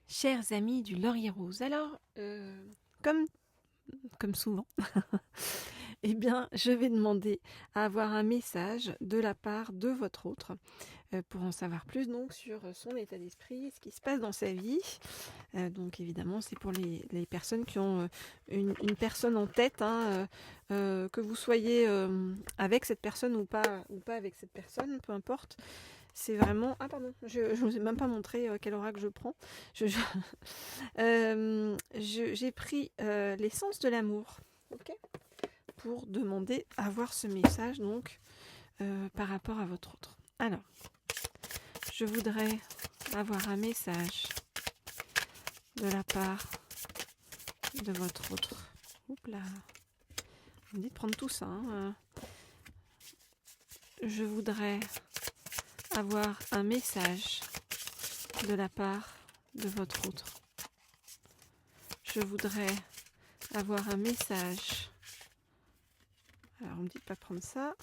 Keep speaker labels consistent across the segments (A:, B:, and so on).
A: Chers amis du Laurier Rose, alors, comme, comme souvent, eh bien, je vais demander à avoir un message de la part de votre autre pour en savoir plus donc sur son état d'esprit, ce qui se passe dans sa vie. Donc évidemment, c'est pour les personnes qui ont une personne en tête, hein, que vous soyez avec cette personne ou pas avec cette personne, peu importe. C'est vraiment... Ah pardon, je ne vous ai même pas montré quel oracle je prends. J'ai pris l'essence de l'amour, ok, pour demander à voir ce message donc par rapport à votre autre. Alors, je voudrais avoir un message de la part de votre autre. Oups là, vous me dites de prendre tout ça. Hein. Je voudrais avoir un message de la part de votre autre. Je voudrais avoir un message. Alors, on me dit de pas prendre ça.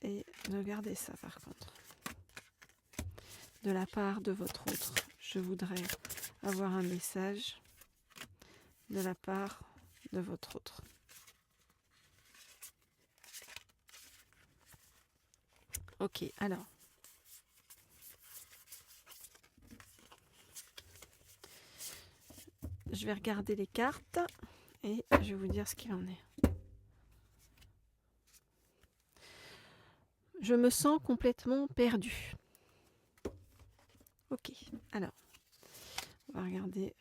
A: Et de garder ça par contre. De la part de votre autre. Je voudrais avoir un message de la part de votre autre. Ok, alors. Je vais regarder les cartes et je vais vous dire ce qu'il en est. Je me sens complètement perdue. Ok, alors, on va regarder.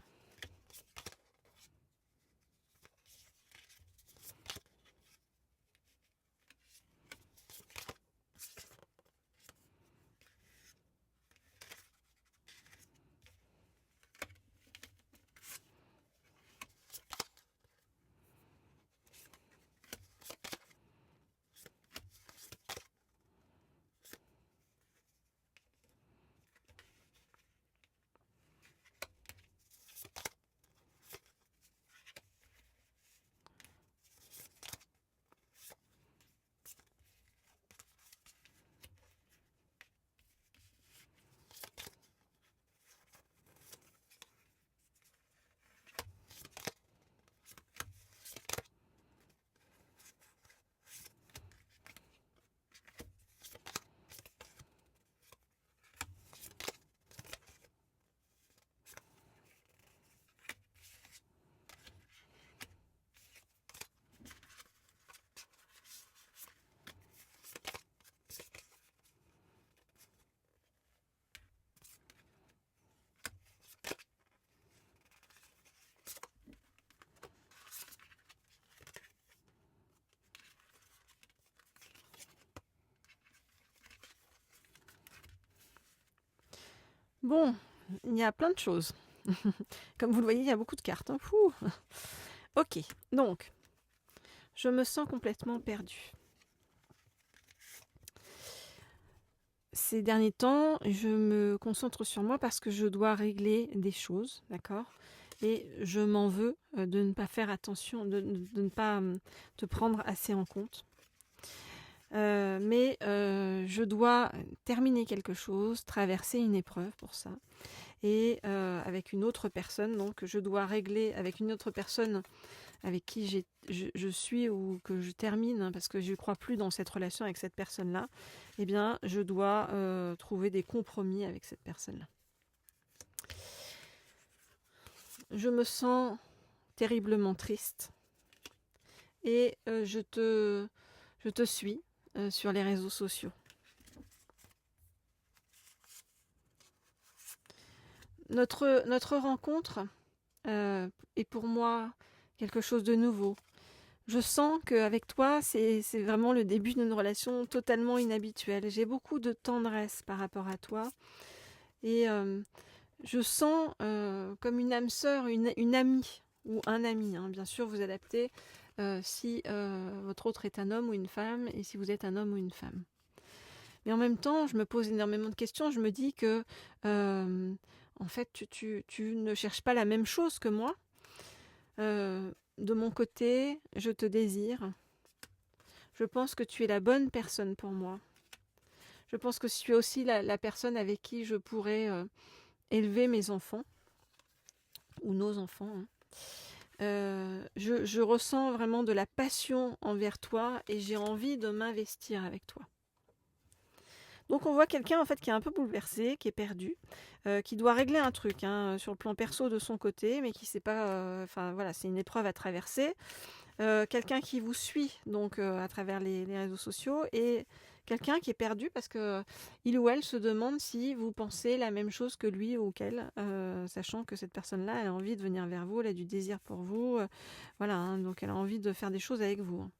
A: Bon, il y a plein de choses. Comme vous le voyez, il y a beaucoup de cartes. Hein. Ok, donc, je me sens complètement perdue. Ces derniers temps, je me concentre sur moi parce que je dois régler des choses, d'accord? Et je m'en veux de ne pas faire attention, de ne pas te prendre assez en compte. Mais je dois terminer quelque chose, traverser une épreuve pour ça. Et avec une autre personne, donc je dois régler avec une autre personne avec qui je suis ou que je termine, hein, parce que je ne crois plus dans cette relation avec cette personne-là, eh bien, je dois trouver des compromis avec cette personne-là. Je me sens terriblement triste et je te suis sur les réseaux sociaux. Notre rencontre est pour moi quelque chose de nouveau. Je sens qu'avec toi, c'est vraiment le début d'une relation totalement inhabituelle. J'ai beaucoup de tendresse par rapport à toi. Et je sens comme une âme sœur, une amie ou un ami. Hein. Bien sûr, vous adaptez si votre autre est un homme ou une femme et si vous êtes un homme ou une femme. Mais en même temps, je me pose énormément de questions. Je me dis que, en fait, tu ne cherches pas la même chose que moi. De mon côté, je te désire. Je pense que tu es la bonne personne pour moi. Je pense que tu es aussi la personne avec qui je pourrais élever mes enfants, ou nos enfants, hein. Je ressens vraiment de la passion envers toi et j'ai envie de m'investir avec toi. Donc on voit quelqu'un en fait qui est un peu bouleversé, qui est perdu, qui doit régler un truc hein, sur le plan perso de son côté, mais qui sait pas. Enfin voilà, c'est une épreuve à traverser. Quelqu'un qui vous suit donc à travers les réseaux sociaux et quelqu'un qui est perdu parce que il ou elle se demande si vous pensez la même chose que lui ou qu'elle, sachant que cette personne-là, elle a envie de venir vers vous, elle a du désir pour vous, voilà, hein, donc elle a envie de faire des choses avec vous, hein.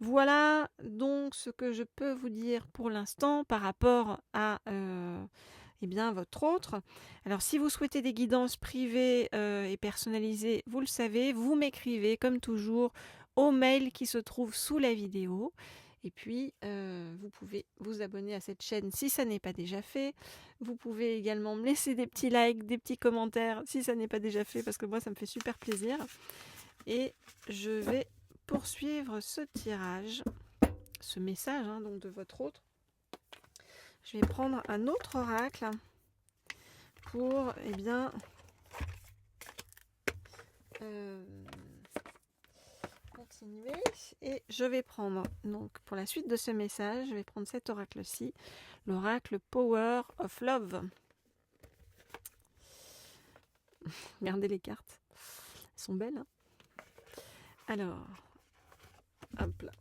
A: Voilà donc ce que je peux vous dire pour l'instant par rapport à eh bien, votre autre. Alors si vous souhaitez des guidances privées et personnalisées, vous le savez, vous m'écrivez comme toujours au mail qui se trouve sous la vidéo. Et puis, vous pouvez vous abonner à cette chaîne si ça n'est pas déjà fait. Vous pouvez également me laisser des petits likes, des petits commentaires si ça n'est pas déjà fait, parce que moi, ça me fait super plaisir. Et je vais poursuivre ce tirage, ce message hein, donc de votre autre. Je vais prendre un autre oracle pour eh bien continuer et je vais prendre donc pour la suite de ce message, je vais prendre cet oracle-ci, l'oracle Power of Love. Regardez les cartes, elles sont belles hein. Alors hop là.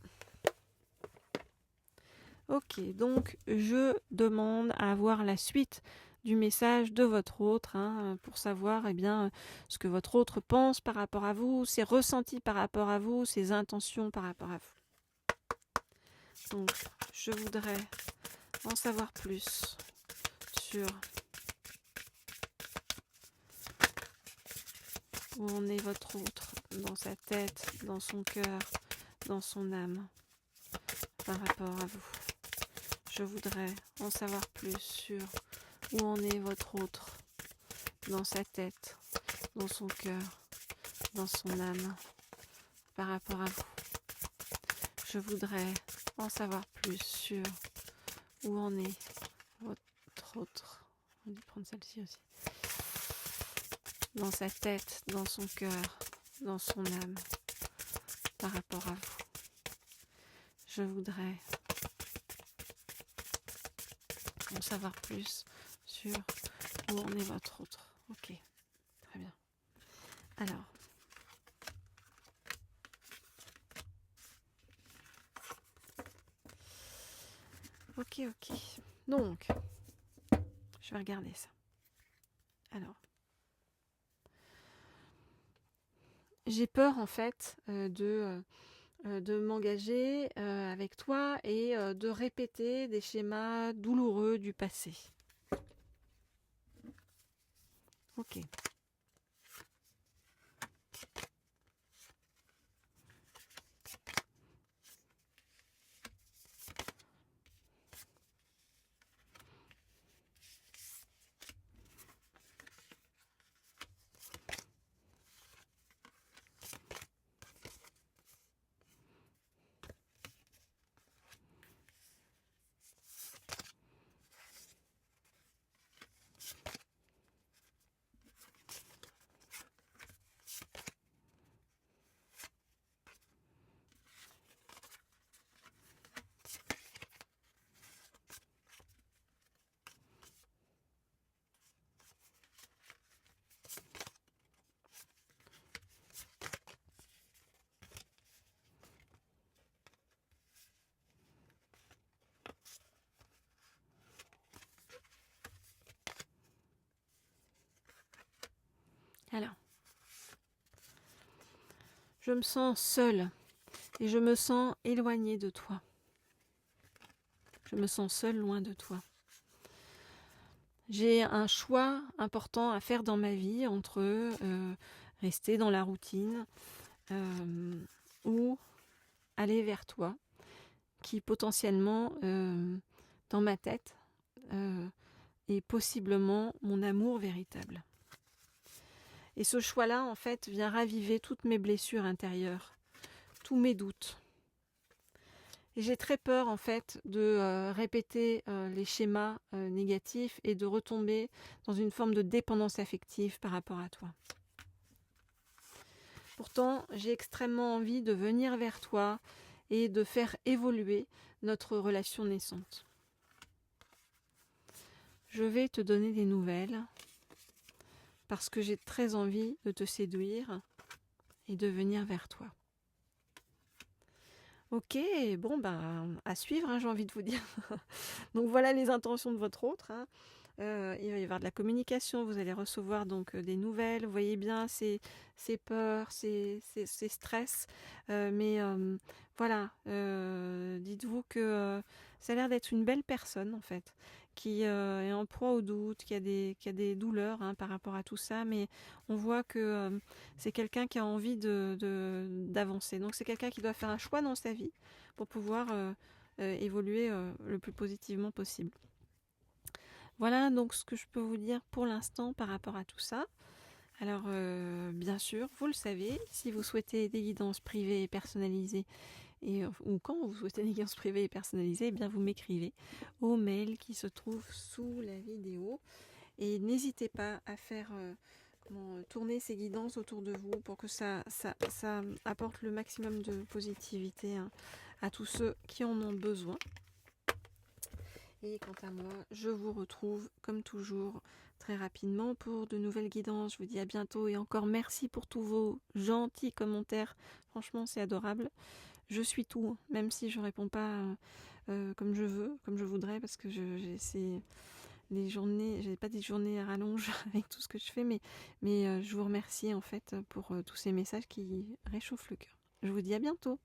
A: Ok, donc je demande à avoir la suite du message de votre autre hein, pour savoir eh bien, ce que votre autre pense par rapport à vous, ses ressentis par rapport à vous, ses intentions par rapport à vous. Donc, je voudrais en savoir plus sur où en est votre autre, dans sa tête, dans son cœur, dans son âme, par rapport à vous. Je voudrais en savoir plus sur où en est votre autre, dans sa tête, dans son cœur, dans son âme, par rapport à vous. Je voudrais en savoir plus sur où en est votre autre. On va prendre celle-ci aussi. Dans sa tête, dans son cœur, dans son âme, par rapport à vous. Je voudrais en savoir plus sur où en est votre autre. Ok, très bien. Alors, ok. Donc, je vais regarder ça. Alors, j'ai peur en fait de m'engager avec toi et de répéter des schémas douloureux du passé. Ok. Alors, je me sens seule et je me sens éloignée de toi. Je me sens seule loin de toi. J'ai un choix important à faire dans ma vie entre rester dans la routine ou aller vers toi, qui potentiellement, dans ma tête, est possiblement mon amour véritable. Et ce choix-là, en fait, vient raviver toutes mes blessures intérieures, tous mes doutes. Et j'ai très peur en fait de répéter les schémas négatifs et de retomber dans une forme de dépendance affective par rapport à toi. Pourtant, j'ai extrêmement envie de venir vers toi et de faire évoluer notre relation naissante. Je vais te donner des nouvelles parce que j'ai très envie de te séduire et de venir vers toi. Ok, bon à suivre, hein, j'ai envie de vous dire. Donc voilà les intentions de votre autre. Hein. Il va y avoir de la communication, vous allez recevoir donc des nouvelles. Vous voyez bien ces peurs, ces stress. Mais voilà, dites-vous que ça a l'air d'être une belle personne en fait, qui est en proie au doute, qui a des douleurs hein, par rapport à tout ça. Mais on voit que c'est quelqu'un qui a envie d'avancer. Donc c'est quelqu'un qui doit faire un choix dans sa vie pour pouvoir évoluer le plus positivement possible. Voilà donc ce que je peux vous dire pour l'instant par rapport à tout ça. Alors bien sûr, vous le savez, si vous souhaitez des guidances privées et personnalisées, ou quand vous souhaitez des guidances privées et personnalisées, eh bien vous m'écrivez au mail qui se trouve sous la vidéo. Et n'hésitez pas à faire tourner ces guidances autour de vous pour que ça apporte le maximum de positivité hein, à tous ceux qui en ont besoin. Et quant à moi, je vous retrouve comme toujours très rapidement pour de nouvelles guidances. Je vous dis à bientôt et encore merci pour tous vos gentils commentaires. Franchement, c'est adorable. Je suis tout, même si je réponds pas comme je veux, comme je voudrais, parce que les journées, j'ai pas des journées à rallonge avec tout ce que je fais, mais je vous remercie en fait pour tous ces messages qui réchauffent le cœur. Je vous dis à bientôt.